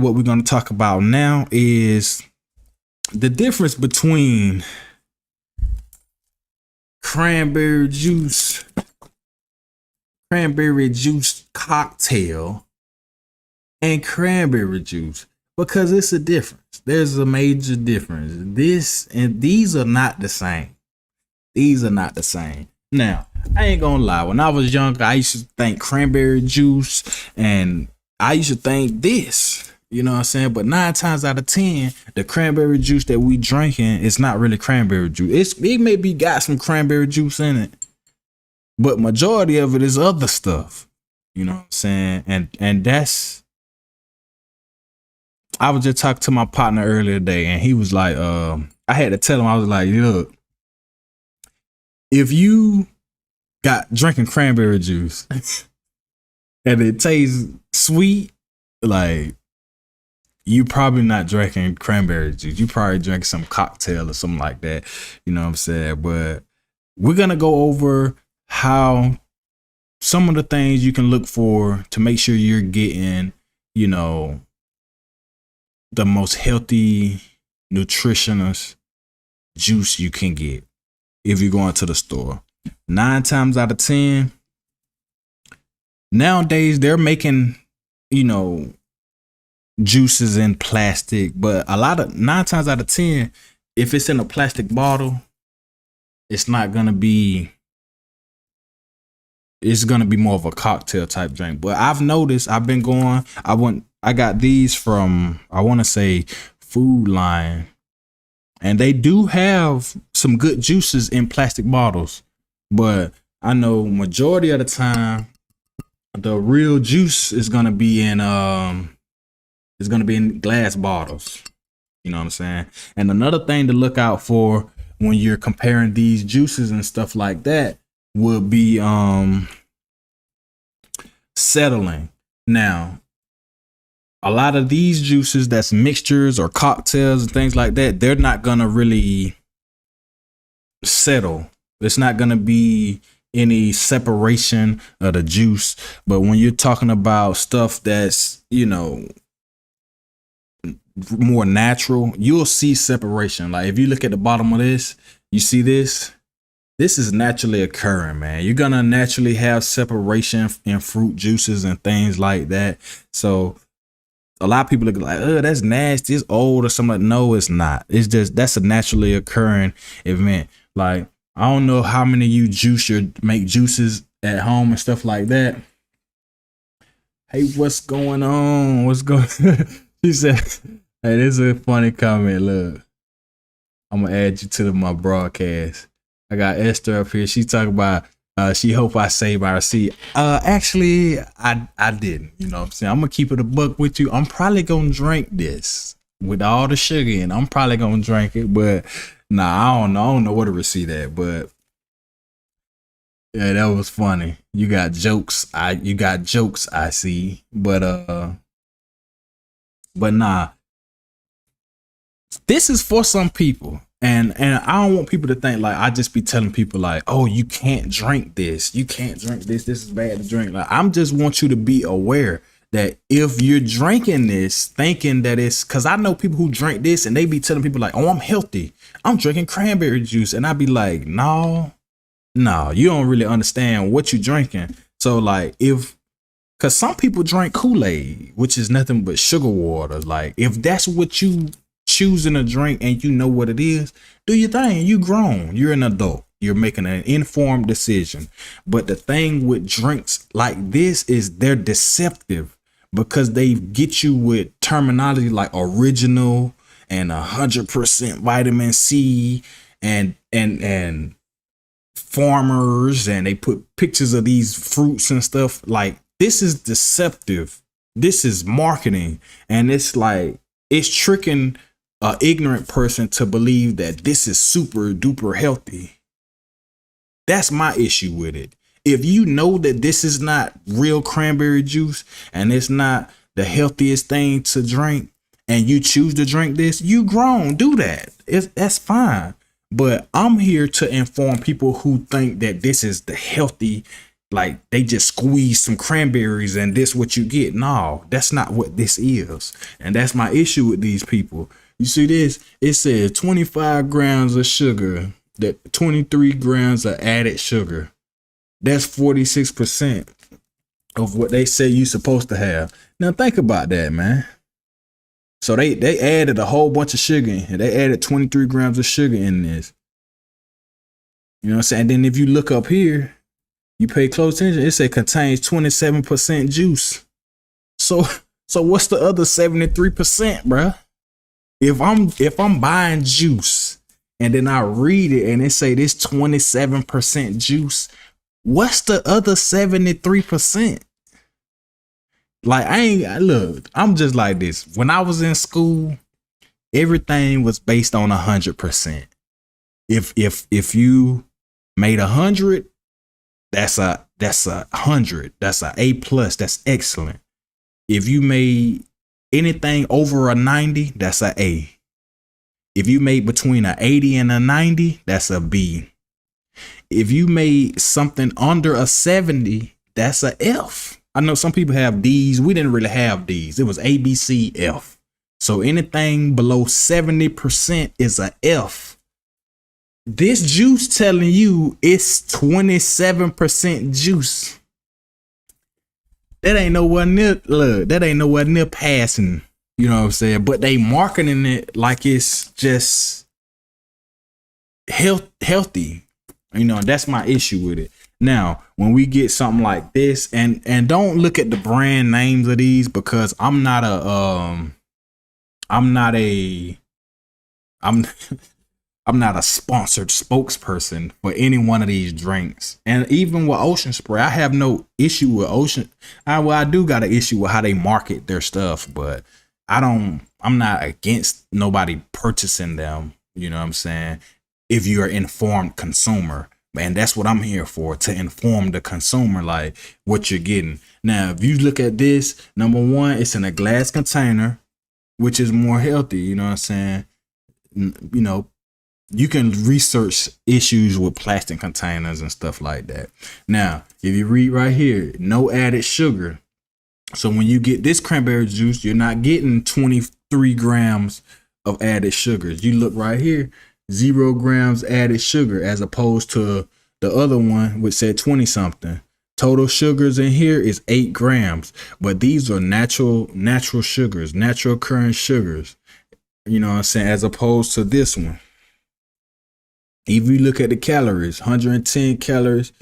what we're going to talk about now is the difference between cranberry juice, cranberry juice cocktail, and cranberry juice, because it's a difference. There's a major difference. This and these are not the same. These are not the same. Now, I ain't gonna lie. When I was younger, I used to think cranberry juice and I used to think this. You know what I'm saying? But 9 times out of 10, the cranberry juice that we drinking is not really cranberry juice. It maybe got some cranberry juice in it, but majority of it is other stuff. You know what I'm saying? And that's, I was just talking to my partner earlier today, and he was like, I had to tell him, I was like, look, if you got drinking cranberry juice and it tastes sweet, like, you probably not drinking cranberry juice. You probably drink some cocktail or something like that. You know what I'm saying? But we're gonna go over how some of the things you can look for to make sure you're getting, you know, the most healthy, nutritious juice you can get if you're going to the store. 9 times out of 10, nowadays they're making, you know, juices in plastic, but 9 times out of 10, if it's in a plastic bottle, it's not gonna be, it's gonna be more of a cocktail type drink. But I've noticed, I got these from, I want to say, Food Lion, and they do have some good juices in plastic bottles, but I know majority of the time the real juice is gonna be in glass bottles. You know what I'm saying? And another thing to look out for when you're comparing these juices and stuff like that would be settling. Now, a lot of these juices that's mixtures or cocktails and things like that, they're not gonna really settle. It's not gonna be any separation of the juice. But when you're talking about stuff that's, you know, more natural, you'll see separation. Like if you look at the bottom of this, you see this is naturally occurring, man. You're gonna naturally have separation in fruit juices and things like that. So a lot of people look like, oh, that's nasty, it's old or something. Like, no, it's not. It's just, that's a naturally occurring event. Like, I don't know how many of you make juices at home and stuff like that. Hey, what's going on? What's going She said, hey, this is a funny comment. Look, I'm gonna add you to my broadcast. I got Esther up here. She talking about she hope I save our receipt. Actually, I didn't. You know what I'm saying? I'm gonna keep it a buck with you. I'm probably gonna drink this with all the sugar in. I'm probably gonna drink it, but nah, I don't know what to receipt at. But yeah, that was funny. You got jokes. I see. But nah, this is for some people. And I don't want people to think like I just be telling people like, oh, you can't drink this. You can't drink this. This is bad to drink. Like, I'm just want you to be aware that if you're drinking this, thinking that it's, because I know people who drink this and they be telling people like, oh, I'm healthy, I'm drinking cranberry juice. And I be like, no, you don't really understand what you're drinking. So like because some people drink Kool-Aid, which is nothing but sugar water. Like if that's what you choosing a drink and you know what it is, do your thing. You grown, you're an adult, you're making an informed decision. But the thing with drinks like this is they're deceptive because they get you with terminology like original and 100% vitamin C and farmers, and they put pictures of these fruits and stuff. Like, this is deceptive. This is marketing, and it's like it's tricking an ignorant person to believe that this is super duper healthy. That's my issue with it. If you know that this is not real cranberry juice and it's not the healthiest thing to drink, and you choose to drink this, you grown, do that. That's fine. But I'm here to inform people who think that this is the healthy like they just squeeze some cranberries and this what you get. No, that's not what this is. And that's my issue with these people. You see this? It says 25 grams of sugar, that 23 grams of added sugar. That's 46% of what they say you're supposed to have. Now think about that, man. So they added a whole bunch of sugar in here. They added 23 grams of sugar in this. You know what I'm saying? And then if you look up here, you pay close attention, it says contains 27% juice. So what's the other 73%, bruh? If I'm buying juice and then I read it and it say this 27% juice, what's the other 73%? Like look, I'm just like this. When I was in school, everything was based on 100%. If you made 100, that's a 100. That's a A plus. That's excellent. If you made anything over a 90, that's a A. If you made between a 80 and a 90, that's a B. If you made something under a 70, that's a F. I know some people have D's. We didn't really have D's. It was A, B, C, F. So anything below 70% is a F. This juice telling you it's 27% juice. That ain't nowhere near, look, that ain't nowhere near passing. You know what I'm saying? But they marketing it like it's just healthy. You know, that's my issue with it. Now, when we get something like this, and don't look at the brand names of these, because I'm not a sponsored spokesperson for any one of these drinks. And even with Ocean Spray, I have no issue with Ocean. I do got an issue with how they market their stuff, but I'm not against nobody purchasing them. You know what I'm saying? If you're an informed consumer. And that's what I'm here for, to inform the consumer, like what you're getting. Now, if you look at this, number one, it's in a glass container, which is more healthy. You know what I'm saying? You know, you can research issues with plastic containers and stuff like that. Now, if you read right here, no added sugar. So when you get this cranberry juice, you're not getting 23 grams of added sugars. You look right here, 0 grams added sugar, as opposed to the other one which said 20 something. Total sugars in here is 8 grams, but these are natural sugars, natural occurring sugars. You know what I'm saying? As opposed to this one. If you look at the calories, 110 calories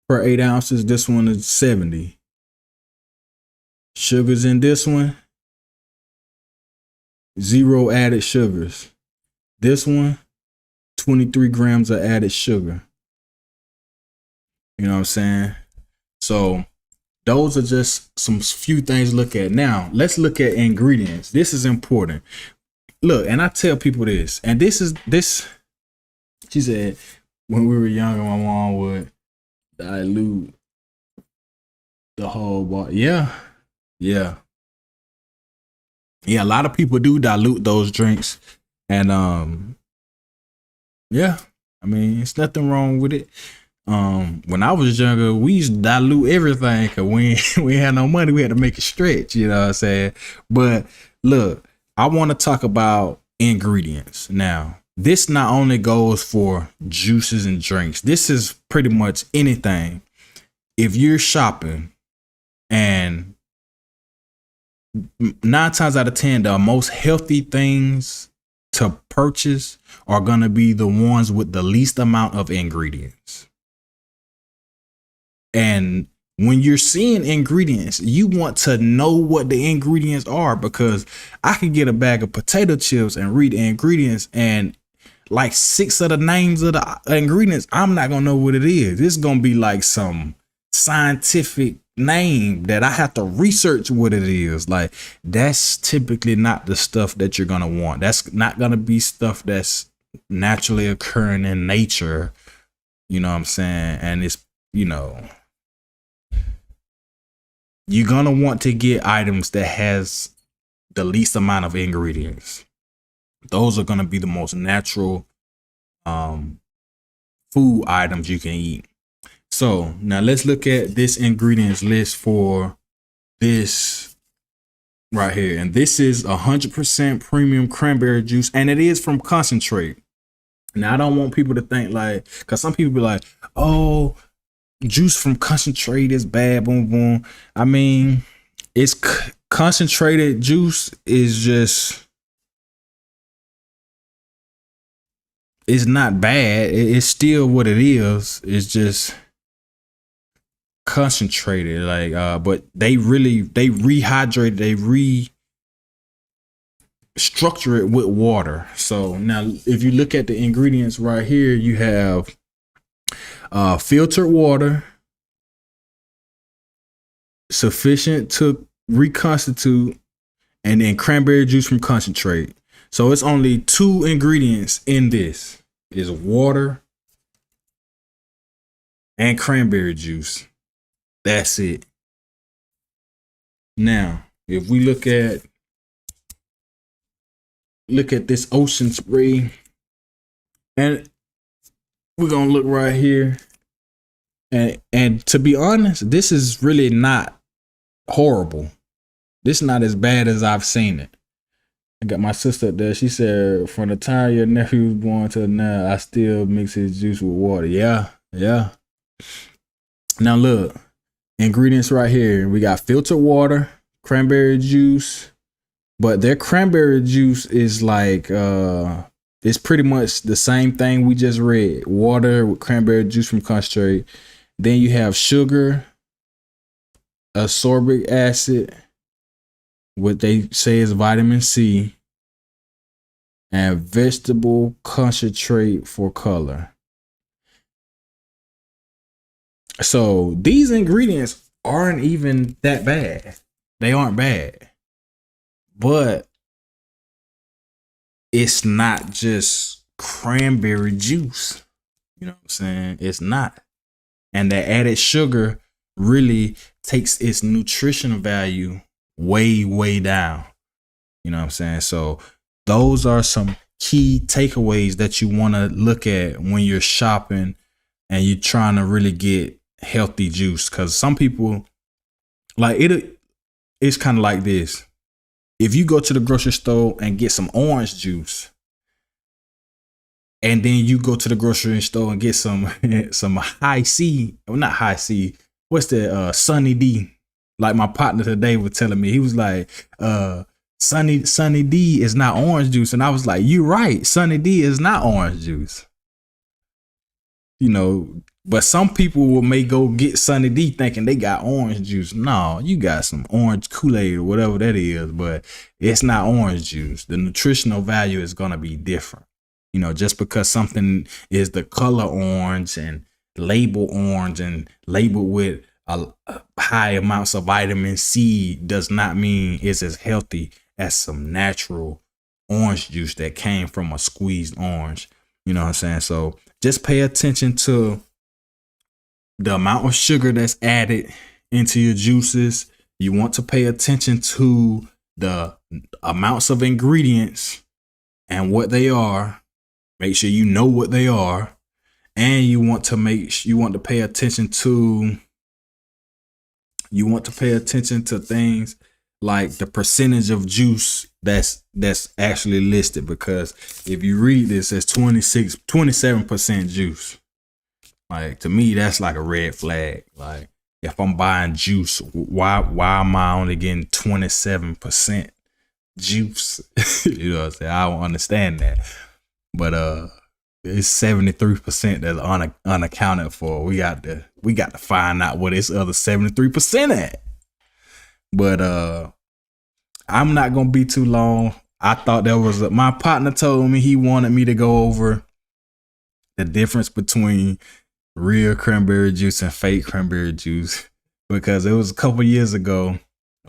per 8 ounces. This one is 70. Sugars in this one, 0 added sugars. This one, 23 grams of added sugar. You know what I'm saying? So those are just some few things to look at. Now, let's look at ingredients. This is important. Look, and I tell people this, and this, she said, when we were younger, my mom would dilute the whole bottle. Yeah. A lot of people do dilute those drinks. And yeah, I mean, it's nothing wrong with it. When I was younger, we used to dilute everything because we had no money. We had to make it stretch, you know what I'm saying? But look, I want to talk about ingredients. Now, this not only goes for juices and drinks. This is pretty much anything. If you're shopping, and 9 times out of 10, the most healthy things to purchase are going to be the ones with the least amount of ingredients. And when you're seeing ingredients, you want to know what the ingredients are, because I could get a bag of potato chips and read the ingredients, and like 6 of the names of the ingredients, I'm not going to know what it is. It's going to be like some scientific name that I have to research what it is. Like, that's typically not the stuff that you're going to want. That's not going to be stuff that's naturally occurring in nature. You know what I'm saying? And it's, you know, you're going to want to get items that has the least amount of ingredients. Those are going to be the most natural food items you can eat. So now let's look at this ingredients list for this right here. And this is 100% premium cranberry juice, and it is from concentrate. Now I don't want people to think like, cause some people be like, oh, juice from concentrate is bad, boom, boom. I mean, it's concentrated juice is just, it's not bad. It's still what it is. It's just concentrated, like but they rehydrate, they restructure it with water. So now if you look at the ingredients right here, you have filtered water sufficient to reconstitute, and then cranberry juice from concentrate. So it's only 2 ingredients in this, is water and cranberry juice. That's it. Now, if we look at this Ocean Spray, and we're gonna look right here, and to be honest, this is really not horrible. This is not as bad as I've seen it. I got my sister up there. She said, from the time your nephew was born to now, I still mix his juice with water. Yeah. Now look, ingredients right here. We got filtered water, cranberry juice, but their cranberry juice is like it's pretty much the same thing we just read. Water with cranberry juice from concentrate. Then you have sugar, ascorbic acid, what they say is vitamin C, and vegetable concentrate for color. So these ingredients aren't even that bad. They aren't bad. But it's not just cranberry juice. You know what I'm saying? It's not. And the added sugar really takes its nutritional value way down. You know what I'm saying? So those are some key takeaways that you want to look at when you're shopping and you're trying to really get healthy juice. Because some people, like, it's kind of like this. If you go to the grocery store and get some orange juice, and then you go to the grocery store and get some high C, well, not high C, what's the Sunny D? Like my partner today was telling me, he was like, Sunny D is not orange juice. And I was like, you're right, Sunny D is not orange juice. You know, but some people may go get Sunny D thinking they got orange juice. No, you got some orange Kool-Aid or whatever that is, but it's not orange juice. The nutritional value is going to be different. You know, just because something is the color orange and labeled orange and labeled with high amounts of vitamin C does not mean it's as healthy as some natural orange juice that came from a squeezed orange. You know what I'm saying? So just pay attention to the amount of sugar that's added into your juices. You want to pay attention to the amounts of ingredients and what they are. Make sure you know what they are. And you want to pay attention to things like the percentage of juice that's actually listed, because if you read this, it's 27% juice. Like, to me, that's like a red flag. Like, if I'm buying juice, why am I only getting 27% juice? You know what I'm saying? I don't understand that. But it's 73% that's unaccounted for. We got to find out what this other 73% at. But I'm not gonna be too long. I thought there was my partner told me he wanted me to go over the difference between real cranberry juice and fake cranberry juice, because it was a couple years ago,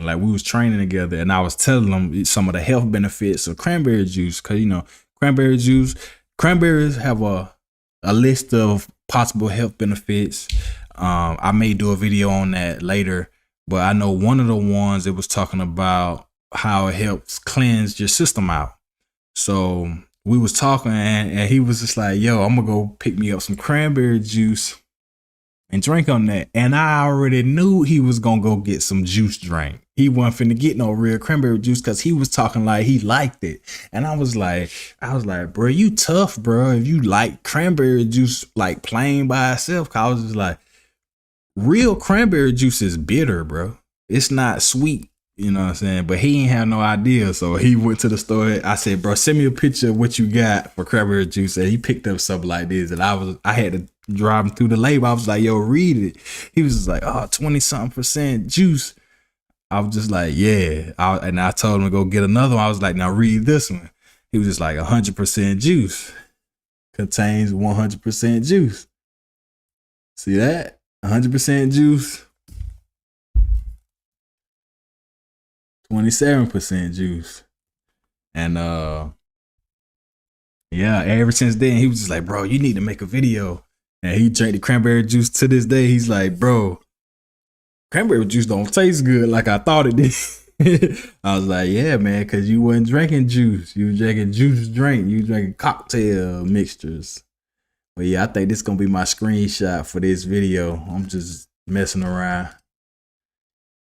like we was training together, and I was telling him some of the health benefits of cranberry juice. Because, you know, cranberries have a list of possible health benefits. I may do a video on that later, but I know one of the ones, it was talking about how it helps cleanse your system out. So we was talking, and he was just like, yo, I'm gonna go pick me up some cranberry juice and drank on that. And I already knew he was gonna go get some juice drink. He wasn't finna get no real cranberry juice because he was talking like he liked it. And I was like, bro, you tough, bro. If you like cranberry juice like plain by itself, cause I was just like, real cranberry juice is bitter, bro. It's not sweet. You know what I'm saying? But he ain't have no idea. So he went to the store. I said, bro, send me a picture of what you got for cranberry juice. And he picked up something like this. And I had to drive him through the label. I was like, yo, read it. He was just like, oh, 20-something% juice. I was just like, yeah. And I told him to go get another one. I was like, now read this one. He was just like 100% juice. Contains 100% juice. See that? 100% juice. 27% juice. And yeah, ever since then he was just like, bro, you need to make a video. And he drank the cranberry juice. To this day he's like, bro, cranberry juice don't taste good like I thought it did. I was like, yeah, man, because you wasn't drinking juice. You were drinking juice drink. You drinking cocktail mixtures. But yeah, I think this is gonna be my screenshot for this video. I'm just messing around.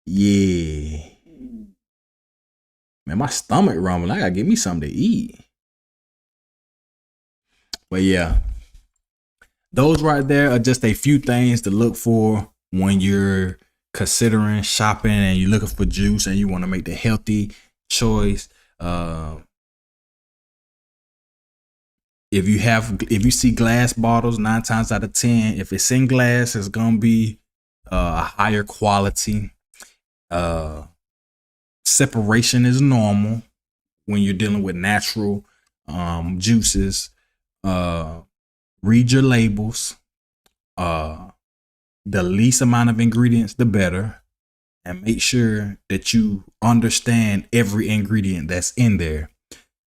Yeah. Man, my stomach rumbling. I gotta get me something to eat. But yeah, those right there are just a few things to look for when you're considering shopping and you're looking for juice and you want to make the healthy choice. If you see glass bottles, 9 times out of 10, if it's in glass, it's gonna be a higher quality. Separation is normal when you're dealing with natural juices. Read your labels. The least amount of ingredients, the better. And make sure that you understand every ingredient that's in there.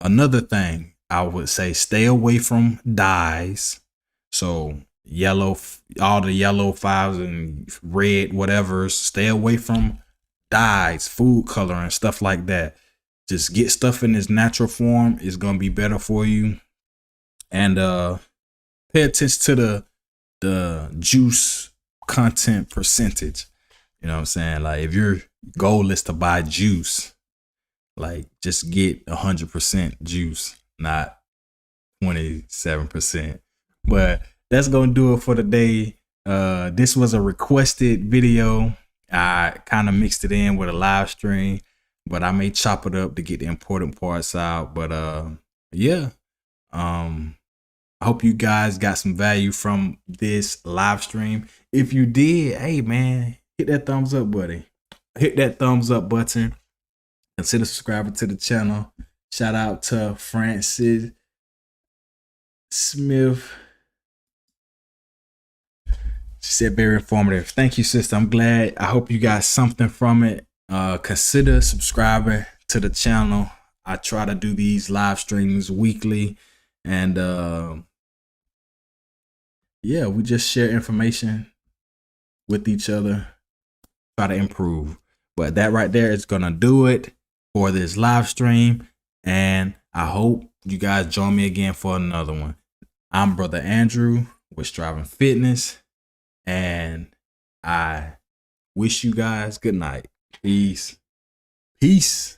Another thing I would say, stay away from dyes. So yellow, all the yellow 5s and red whatevers, stay away from dyes, food coloring, stuff like that. Just get stuff in its natural form. It's gonna be better for you. And pay attention to the juice content percentage. You know what I'm saying? Like if your goal is to buy juice, like just get 100% juice, not 27%. But that's gonna do it for today. This was a requested video. I kind of mixed it in with a live stream, but I may chop it up to get the important parts out. But yeah, I hope you guys got some value from this live stream. If you did, hey man, hit that thumbs up, buddy. Hit that thumbs up button. Consider subscribing to the channel. Shout out to Francis Smith. She said very informative. Thank you, sister. I'm glad. I hope you got something from it. Consider subscribing to the channel. I try to do these live streams weekly. And yeah, we just share information with each other. Try to improve. But that right there is going to do it for this live stream. And I hope you guys join me again for another one. I'm Brother Andrew with Striving Fitness. And I wish you guys good night. Peace. Peace.